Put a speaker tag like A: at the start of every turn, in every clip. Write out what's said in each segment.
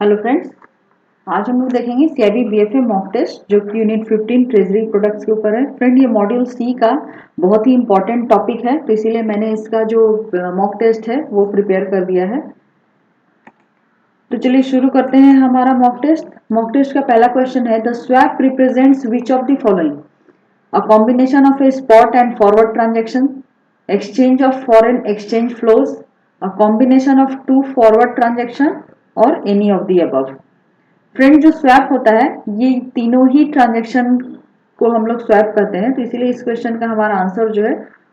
A: Hello friends, आज हम लोग देखेंगे सीआईबी बीएफए मॉक टेस्ट जो कि यूनिट 15 ट्रेजरी प्रोडक्ट्स के ऊपर है। फ्रेंड, ये मॉड्यूल सी का बहुत ही इंपॉर्टेंट टॉपिक है, तो इसीलिए मैंने इसका जो मॉक टेस्ट है वो प्रिपेयर कर दिया है। तो चलिए शुरू करते हैं हमारा मॉक टेस्ट। मॉक टेस्ट का पहला क्वेश्चन है, the swap represents which of the following? A combination of A spot and forward transaction, exchange of foreign exchange flows, a combination of two forward transaction और any of the above। Friend, जो swap होता है ये तीनों ही transaction को हम लोग swap करते हैं, तो इसीलिए इस क्वेश्चन का हमारा आंसर जो है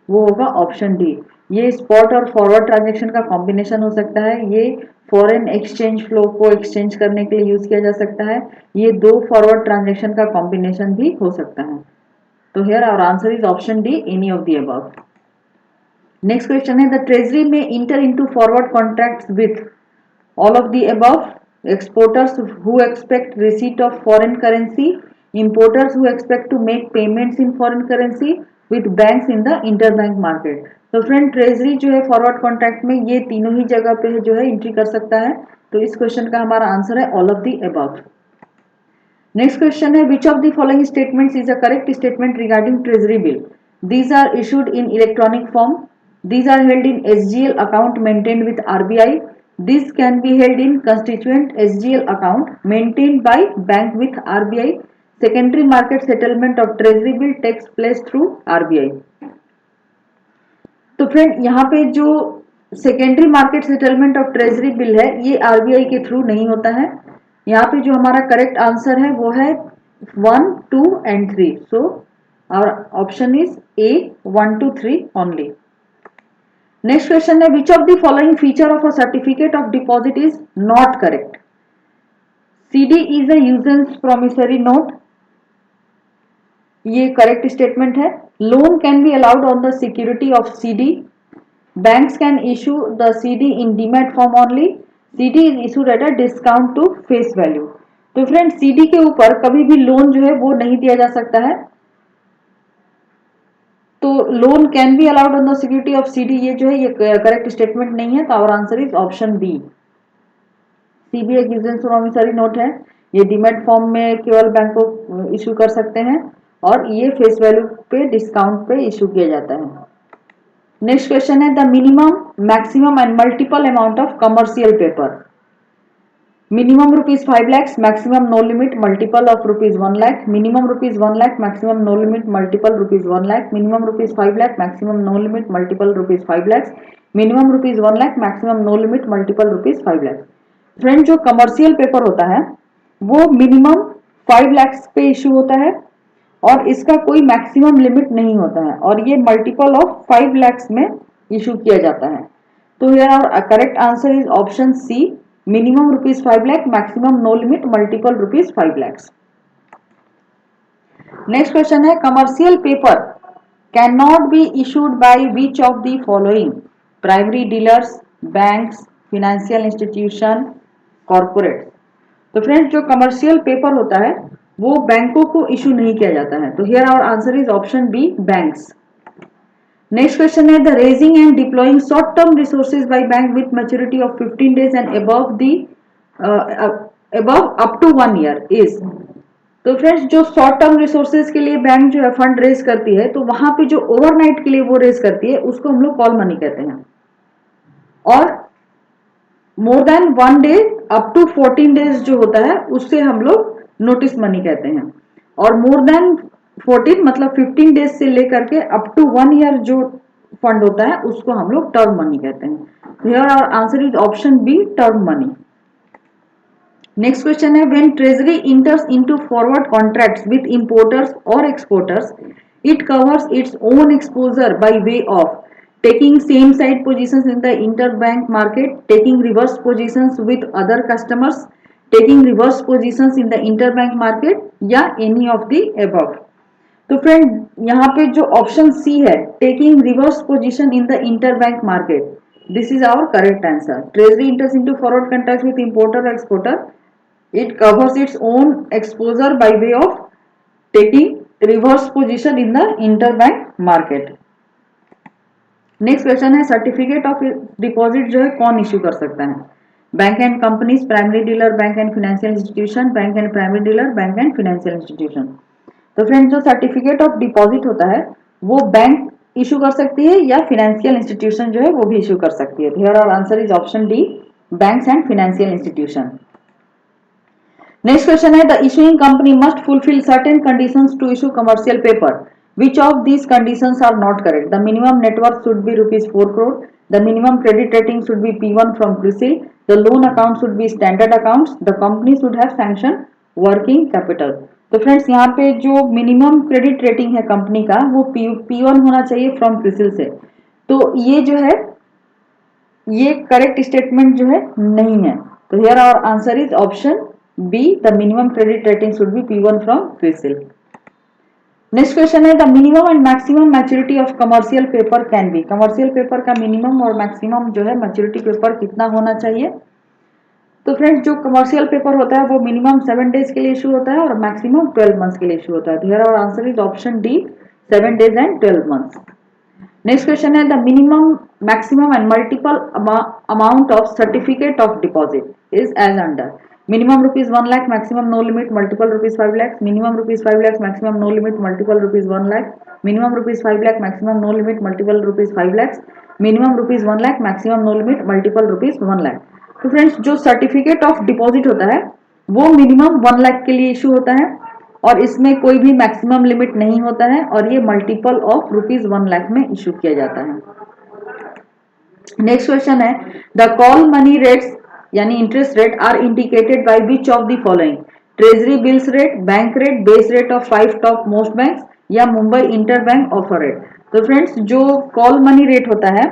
A: वो होगा ऑप्शन डी। ये स्पॉट और फॉरवर्ड ट्रांजेक्शन का कॉम्बिनेशन हो सकता है, ये फॉरेन एक्सचेंज फ्लो को एक्सचेंज करने के लिए यूज किया जा सकता है, ये दो फॉरवर्ड ट्रांजेक्शन का कॉम्बिनेशन भी हो सकता है। तो here our answer is option D, any of the above. Next question है, the treasury may enter into forward contracts with all of the above: exporters who expect receipt of foreign currency, importers who expect to make payments in foreign currency, with banks in the interbank market। तो friend, treasury जो है forward contract में ये तीनों ही जगह पे जो है एंट्री कर सकता है, तो इस क्वेश्चन का हमारा आंसर है all of the above. Next question है, which of the following statements is a correct statement regarding treasury bill? These are issued in electronic form, these are held in SGL account maintained with RBI, this can be held in constituent SGL account maintained by bank with RBI, secondary market settlement of treasury bill takes place through RBI। तो friend, यहाँ पे जो secondary market settlement of treasury bill है ये RBI के through नहीं होता है। यहाँ पे जो हमारा करेक्ट आंसर है वो है 1, 2 and 3। So our option is A, 1, 2, 3 only. Next question है, which of the following feature of a certificate of deposit is not correct? CD is a usance promissory note, ये करेक्ट स्टेटमेंट है। Loan can be allowed on the security of CD, banks can issue the CD in demat form only, CD is issued at a discount to face value. तो friend, CD के ऊपर कभी भी loan जो है वो नहीं दिया जा सकता है, तो loan can be allowed on the security of CD ये जो है ये करेक्ट स्टेटमेंट नहीं है, तो our answer is option B. CP एक यूजेंस प्रोमिसरी नोट है, ये डीमैट फॉर्म में केवल बैंक को इशू कर सकते हैं और ये फेस वैल्यू पे डिस्काउंट पे इशू किया जाता है। नेक्स्ट क्वेश्चन है, the minimum, maximum and multiple amount of commercial paper. Minimum rupees 5 lakhs, maximum no limit multiple of rupees 1 lakh, minimum rupees 1 lakh, maximum no limit multiple rupees 1 lakh, minimum rupees 5 lakh, maximum no limit multiple rupees 5 lakhs, minimum rupees 1 lakh, maximum no limit multiple rupees 5 lakhs। Friend, जो commercial paper होता है वो minimum 5 lakhs पे issue होता है और इसका कोई मैक्सिमम लिमिट नहीं होता है और ये मल्टीपल ऑफ 5 lakhs में इशू किया जाता है। तो here our correct answer is option C, minimum rupees 5 lakh, maximum no limit multiple rupees 5 lakhs। Next question है, commercial paper can not be issued by which of the following? Primary dealers, banks, financial institution, corporate. तो friends, जो commercial paper होता है वो बैंकों को issue नहीं किया जाता है, तो here our answer is option B, banks. Next question है, the raising and deploying short term resources by bank with maturity of 15 days and above up to 1 year is. तो फ्रेंड्स, जो शॉर्ट टर्म रिसोर्सेज के लिए bank जो है fund raise करती है, तो वहां पे जो ओवरनाइट के लिए वो रेज करती है उसको हम लोग कॉल मनी कहते हैं, और more than 1 day up to 14 days जो होता है उससे हम लोग नोटिस मनी कहते हैं, और मोर देन 14 मतलब 15 days से लेकर के अप टू 1 year जो फंड होता है उसको हम लोग टर्म मनी कहते हैं। Here our answer is option B, term money. Next question है, when treasury enters into forward contracts with importers और exporters, it covers its own exposure by way of taking same side positions in the interbank market, taking reverse positions with other customers, taking reverse positions in the interbank market, या any of the above। तो friend, यहाँ पे जो option C है, taking reverse position in the interbank market, this is our correct answer. Treasury enters into forward contracts with importer और exporter, it covers its own exposure by way of taking reverse position in the interbank market. Next question है, certificate of deposit जो है कौन issue कर सकता है? Bank and companies, primary dealer, bank and financial institution, bank and primary dealer, bank and financial institution. तो friends जो certificate of deposit होता है वो बैंक इशू कर सकती है या फाइनेंशियल इंस्टीट्यूशन जो है वो भी इशू कर सकती है। Here our answer is option D, banks and financial institution. Next question है the issuing company must fulfil certain conditions to issue commercial paper, which of these conditions are not correct? The minimum net worth should be rupees 4 crore, the minimum credit rating should be P1 from CRISIL, the loan account should be standard accounts, the company should have sanctioned working capital। तो friends यहाँ पे जो minimum credit rating है company का वो P1 होना चाहिए from CRISIL से। तो ये जो है ये करेक्ट स्टेटमेंट जो है नहीं है। तो here our answer is option B, the minimum credit rating should be P1 from CRISIL. Next question है the minimum and maximum maturity of commercial paper can be. Commercial paper का मिनिमम और maximum जो है मैच्योरिटी पेपर कितना होना चाहिए? तो friends जो कमर्शियल पेपर होता है वो मिनिमम 7 डेज के लिए इशू होता है और मैक्सिमम 12 मंथ्स के लिए इशू होता है। तो here our answer is option D, 7 days and 12 months. Next question है the minimum, maximum and multiple amount of certificate of deposit is as under. Minimum rupees 1 lakh, maximum no limit, multiple rupees 5 lakh, minimum rupees 5 lakh, maximum no limit, multiple rupees 1 lakh, minimum rupees 5 lakh, maximum no limit, multiple rupees 5 lakh, minimum rupees 1 lakh, maximum no limit, multiple rupees 1 lakh. तो friends जो certificate of deposit होता है वो minimum 1 lakh के लिए issue होता है और इसमें कोई भी मैक्सिमम लिमिट नहीं होता है और ये मल्टीपल ऑफ रुपीज 1 लाख में इशू किया जाता है। नेक्स्ट क्वेश्चन है द कॉल मनी रेट्स यानी interest rate are indicated by which of the following? Treasury bills rate, bank rate, base rate of 5 top most banks या Mumbai inter bank offer rate. तो friends जो call money rate होता है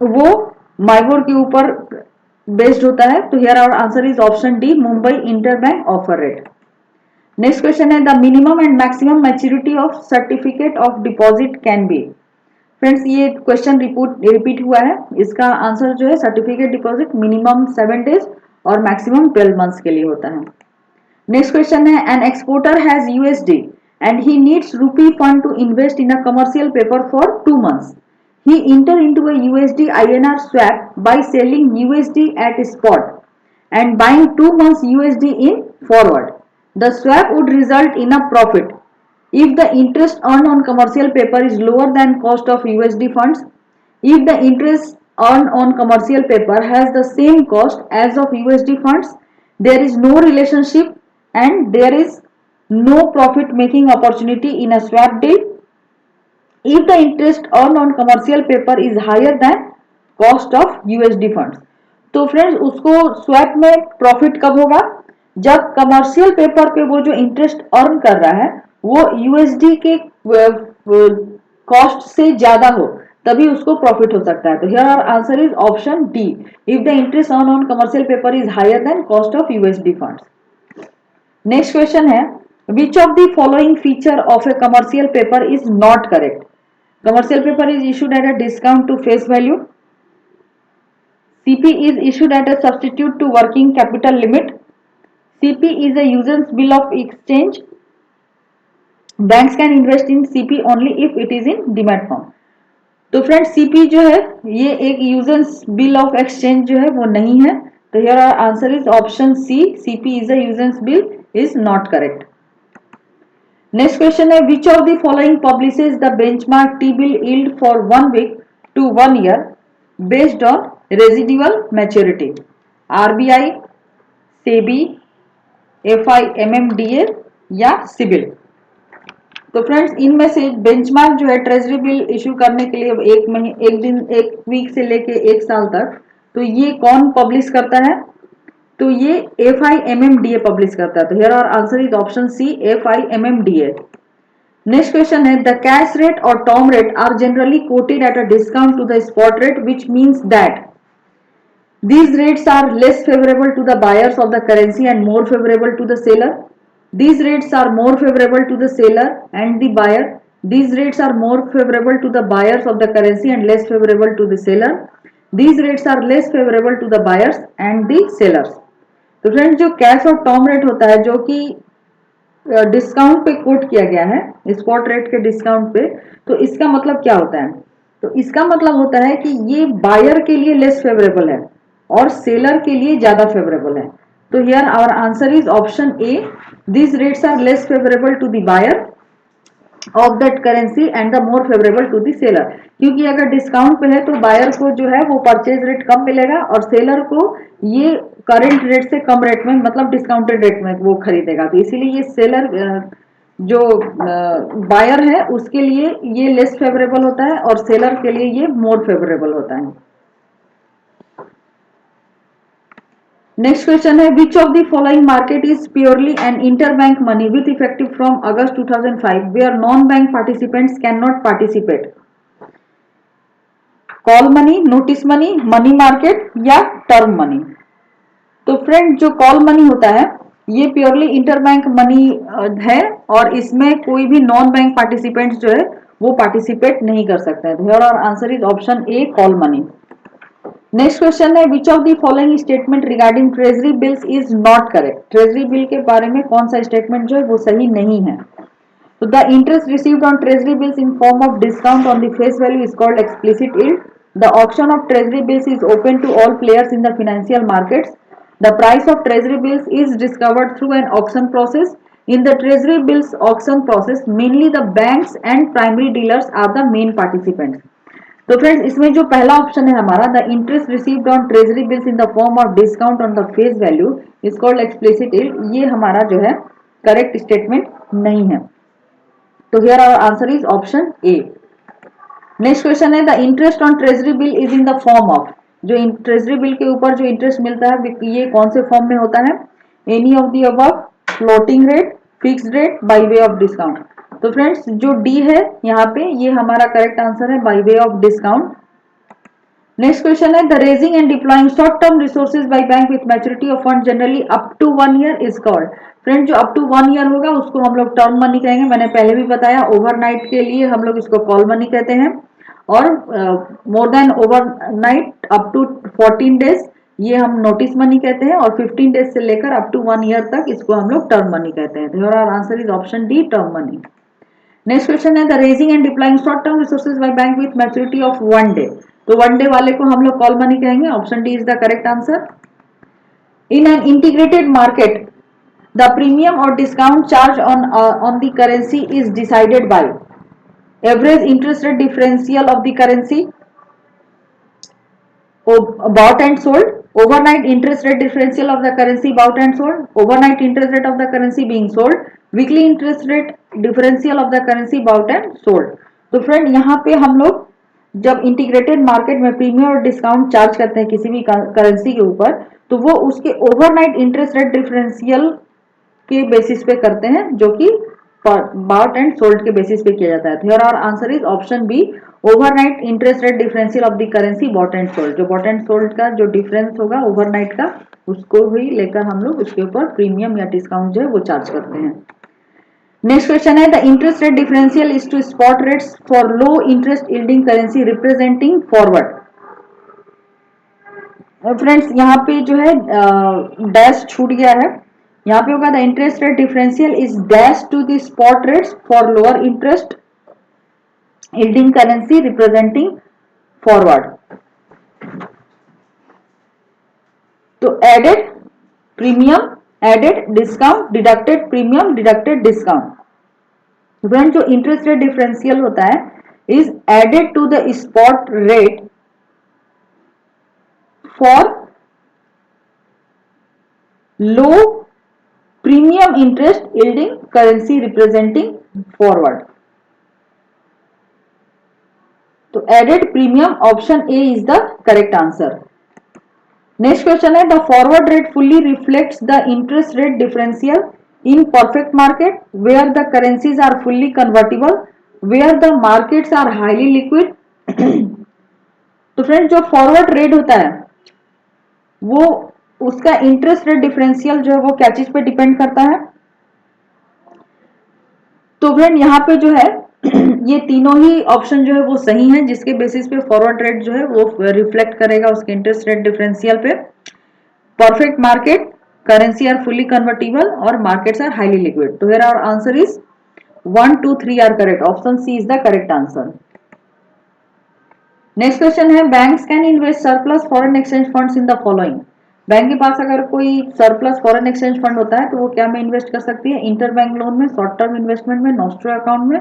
A: वो माइबोर के ऊपर based होता है। तो here our answer is option D, Mumbai inter bank offer rate. Next question है the minimum and maximum maturity of certificate of deposit can be. Friends ये क्वेश्चन रिपीट हुआ है, इसका आंसर जो है सर्टिफिकेट डिपॉजिट मिनिमम 7 डेज और maximum 12 months के लिए होता है। नेक्स्ट क्वेश्चन है an exporter has USD and he needs rupee fund to invest in a commercial paper for 2 months. He enter into a USD INR swap by selling USD at spot and buying 2 months USD in forward. The swap would result in a profit if the interest earned on commercial paper is lower than cost of USD funds. If the interest earned on commercial paper has the same cost as of USD funds, there is no relationship and there is no profit making opportunity in a swap deal. If the interest earned on commercial paper is higher than cost of USD funds, तो friends उसको swap में profit कब होगा? जब commercial paper पे वो जो interest earn कर रहा है वो यूएसडी के कॉस्ट से ज्यादा हो तभी उसको प्रॉफिट हो सकता है। तो here our answer is option D, if the interest earn on commercial paper is higher than cost of USD funds. Next question है which of the following feature of a commercial paper is not correct? Commercial paper is issued at a discount to face value. CP is issued at a substitute to working capital limit. CP is a usance bill of exchange. Banks can invest in CP only if it is in demat form. तो friends CP जो है ये एक यूजेंस bill of exchange जो है वो नहीं है। तो here our answer is option C, CP is a usance bill is not correct. Next question है which of the following publishes the benchmark T bill yield for 1 week to 1 year based on residual maturity? RBI, SEBI, FIMMDA या सिबिल। तो friends इनमें से benchmark जो है treasury bill issue करने के लिए एक वीक से लेके 1 साल तक, तो ये कौन पब्लिश करता है? तो ये FIMMDA पब्लिश करता है। तो here our answer is option C, FIMMDA। Next question है द कैश रेट और term rate are generally quoted at a discount to the spot rate which means that these rates are less favorable to the buyers of the currency and more favorable to the seller. These rates are more favorable to the seller and the buyer. These rates are more favorable to the buyers of the currency and less favorable to the seller. These rates are less favorable to the buyers and the sellers. तो friends जो cash और term rate होता है जो कि discount पे coat किया गया है स्पॉट रेट के डिस्काउंट पे, तो इसका मतलब क्या होता है? तो इसका मतलब होता है कि ये बायर के लिए लेस फेवरेबल है और सेलर के लिए ज्यादा फेवरेबल है। तो here our answer is option A, this rates are less favourable to the buyer of that currency and the more favourable to the seller. क्योंकि अगर डिस्काउंट पे है तो बायर को जो है वो परचेज रेट कम मिलेगा और सेलर को ये करंट रेट से कम रेट में मतलब डिस्काउंटेड रेट में वो खरीदेगा। तो इसीलिए ये सेलर जो बायर है उसके लिए ये लेस फेवरेबल होता है और सेलर के लिए ये मोर फेवरेबल होता है। नेक्स्ट क्वेश्चन है, which of the following market is purely an interbank money with effective from August 2005 where non bank participants can not participate? Call money, notice money, money market या term money? तो friend जो call money होता है ये purely interbank money है और इसमें कोई भी नॉन बैंक पार्टिसिपेंट्स जो है वो पार्टिसिपेट नहीं कर सकते हैं। Here our answer is option A, call money. Next question है, which of the following statement regarding treasury bills is not correct? Treasury bill के बारे में कौन सा स्टेटमेंट जो है वो सही नहीं है? तो the interest received on treasury bills in form of discount on the face value is called explicit yield. The auction of treasury bills is open to all players in the financial markets. The price of treasury bills is discovered through an auction process. In the treasury bills auction process, mainly the banks and primary dealers are the main participants. तो friends इसमें जो पहला option है हमारा, the interest received on treasury bills in the form of discount on the face value is called explicit yield, ये हमारा जो है करेक्ट स्टेटमेंट नहीं है। तो here our answer is option A. Next question है, the interest on treasury bill is in the form of, जो treasury bill के ऊपर जो इंटरेस्ट मिलता है ये कौन से फॉर्म में होता है? Any of the above, floating rate, fixed rate, by way of discount. तो फ्रेंड्स जो डी है यहाँ पे ये हमारा करेक्ट आंसर है, by way of discount. Next question है, the raising and deploying short term resources by bank with maturity of fund generally up to 1 year is called. Friend जो अप टू 1 ईयर होगा उसको हम लोग term money कहेंगे। मैंने पहले भी बताया ओवरनाइट के लिए हम लोग इसको कॉल मनी कहते हैं और more than overnight up to 14 days ये हम नोटिस मनी कहते हैं और 15 डेज से लेकर अप टू 1 ईयर तक इसको हम लोग टर्म मनी कहते हैं। Here our answer is option D, term money. Next question है, the raising and deploying short term resources by bank with maturity of 1 day. तो 1 डे वाले को हम लोग कॉल मनी कहेंगे। Option D is the correct answer. In an integrated market the premium और discount charge on the currency is decided by average interest rate differential of the currency bought and sold, overnight interest rate differential of the currency bought and sold, overnight interest rate of the currency being sold, weekly interest rate differential of the currency bought and sold। तो friend यहाँ पे हम लोग जब integrated market में premium और discount charge करते हैं किसी भी करेंसी के ऊपर तो वो उसके ओवरनाइट इंटरेस्ट रेट डिफरेंशियल के बेसिस पे करते हैं जो कि bought and sold के बेसिस पे किया जाता है। Here our answer is option B, overnight interest rate differential of the currency bought and sold. जो बॉट एंड सोल्ड का जो डिफरेंस होगा ओवरनाइट का उसको ही लेकर हम लोग उसके ऊपर प्रीमियम या डिस्काउंट जो है वो चार्ज करते हैं। नेक्स्ट क्वेश्चन है, the interest rate differential is to spot rates for low interest yielding currency representing forward. Friends यहाँ पे जो है डैश छूट गया है, यहाँ पे होगा the interest rate differential is dash to the spot rates for lower interest yielding currency representing forward. तो added premium, added discount, deducted premium, deducted discount. Friend जो इंटरेस्ट रेट डिफरेंशियल होता है is added to the spot rate for low premium interest yielding currency representing forward. तो added premium option A is the correct answer. Next question है, the forward rate fully reflects the interest rate differential in perfect market where the currencies are fully convertible where the markets are highly liquid. तो friend जो forward rate होता है वो उसका interest rate differential जो है वो क्या चीज पे डिपेंड करता है? तो फ्रेंड यहाँ पे जो है ये तीनों ही ऑप्शन जो है वो सही है जिसके बेसिस पे फॉरवर्ड रेट जो है वो रिफ्लेक्ट करेगा उसके इंटरेस्ट रेट डिफरेंशियल पे। Perfect market, currency are fully convertible और मार्केट्स आर हाईली लिक्विड। तो here our answer is 1, 2, 3 are correct. Option C is the correct answer. Next question है banks can invest surplus foreign exchange funds in the following. Bank के पास अगर कोई surplus foreign exchange fund होता है तो वो क्या में इन्वेस्ट कर सकती है? इंटर बैंक लोन में, शॉर्ट टर्म इन्वेस्टमेंट में, नॉस्ट्रो अकाउंट में,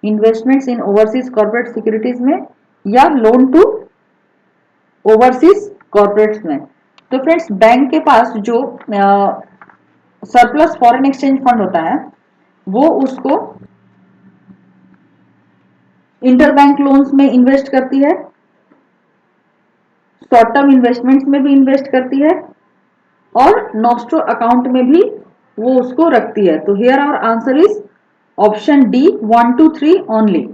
A: investments in overseas corporate securities में, या लोन टू ओवरसीज कॉर्पोरेट्स में। तो फ्रेंड्स बैंक के पास जो सरप्लस फॉरेन एक्सचेंज फंड होता है वो उसको इंटर बैंक लोन्स में इन्वेस्ट करती है, शॉर्ट टर्म इन्वेस्टमेंट्स में भी इन्वेस्ट करती है और नॉस्ट्रो अकाउंट में भी वो उसको रखती है। तो here our answer is option D 1 2 3 only.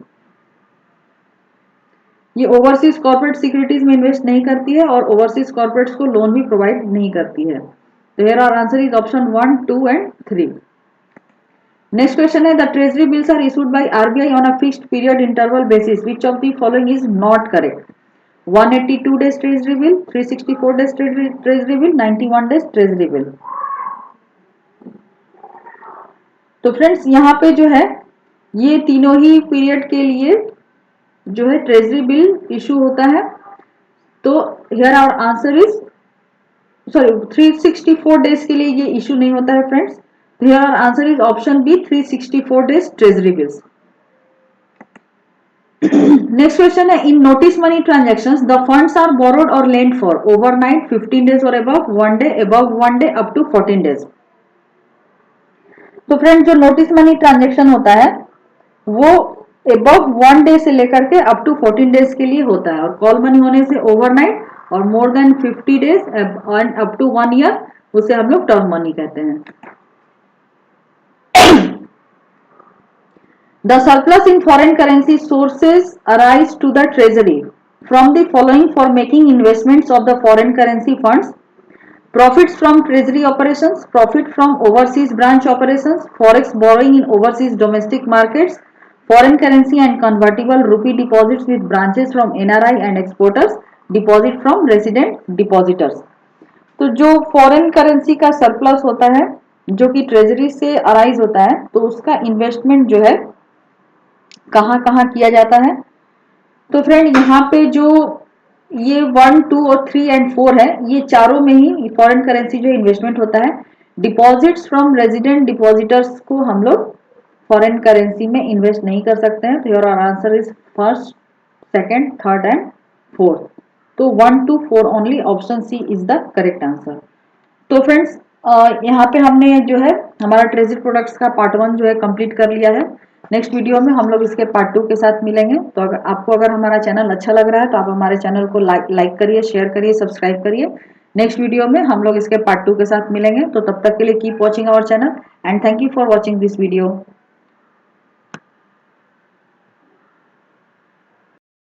A: ये ओवरसीज कॉर्पोरेट सिक्योरिटीज में इन्वेस्ट नहीं करती है और ओवरसीज कॉर्पोरेट्स को लोन भी प्रोवाइड नहीं करती है। तो here our answer is option 1 2 and 3। Next question है the treasury bills are issued by RBI on a fixed period interval basis which of the following is not correct? 182 days treasury bill, 364 days treasury bill, 91 days treasury bill। तो friends यहाँ पे जो है ये तीनों ही period के लिए जो है ट्रेजरी बिल इशू होता है। तो here our answer is sorry 364 days के लिए ये इशू नहीं होता है फ्रेंड्स। तो here our answer is option B 364 days treasury bills. Next question है in notice money transactions the funds are borrowed और लेंट फॉर ओवरनाइट, 15 डेज और above, 1 day, above 1 day, up to 14 days. तो friend जो notice money transaction होता है वो above 1 day से लेकर के अप टू 14 डेज के लिए होता है और कॉल मनी होने से ओवरनाइट और more than 50 days and up to 1 year उसे हम लोग टर्म मनी कहते हैं। The surplus in foreign currency sources arise to the treasury from the following for making investments of the foreign currency funds: profits from treasury operations, profit from overseas branch operations, forex borrowing in overseas domestic markets, foreign currency and convertible rupee deposits with branches from NRI and exporters, deposit from resident depositors। तो जो foreign currency का surplus होता है जो कि treasury से arise होता है तो उसका इन्वेस्टमेंट जो है कहाँ कहाँ किया जाता है? तो फ्रेंड यहाँ पे जो ये 1 2 और 3 एंड 4 है ये चारों में ही फॉरेन करेंसी जो इन्वेस्टमेंट होता है। डिपॉजिट्स फ्रॉम रेजिडेंट डिपॉजिटर्स को हम लोग फॉरेन करेंसी में इन्वेस्ट नहीं कर सकते हैं। तो your answer is first, second, third and fourth. तो 1 2 4 only option C is the correct answer. तो फ्रेंड्स यहाँ पे हमने जो है हमारा ट्रेजरी प्रोडक्ट्स का पार्ट 1 जो है कंप्लीट कर लिया है। नेक्स्ट वीडियो में हम लोग इसके पार्ट 2 के साथ मिलेंगे। तो अगर आपको हमारा चैनल अच्छा लग रहा है तो आप हमारे चैनल को लाइक करिए, शेयर करिए, सब्सक्राइब करिए। नेक्स्ट वीडियो में हम लोग इसके पार्ट 2 के साथ मिलेंगे। तो तब तक के लिए keep watching our channel and thank you for watching this video.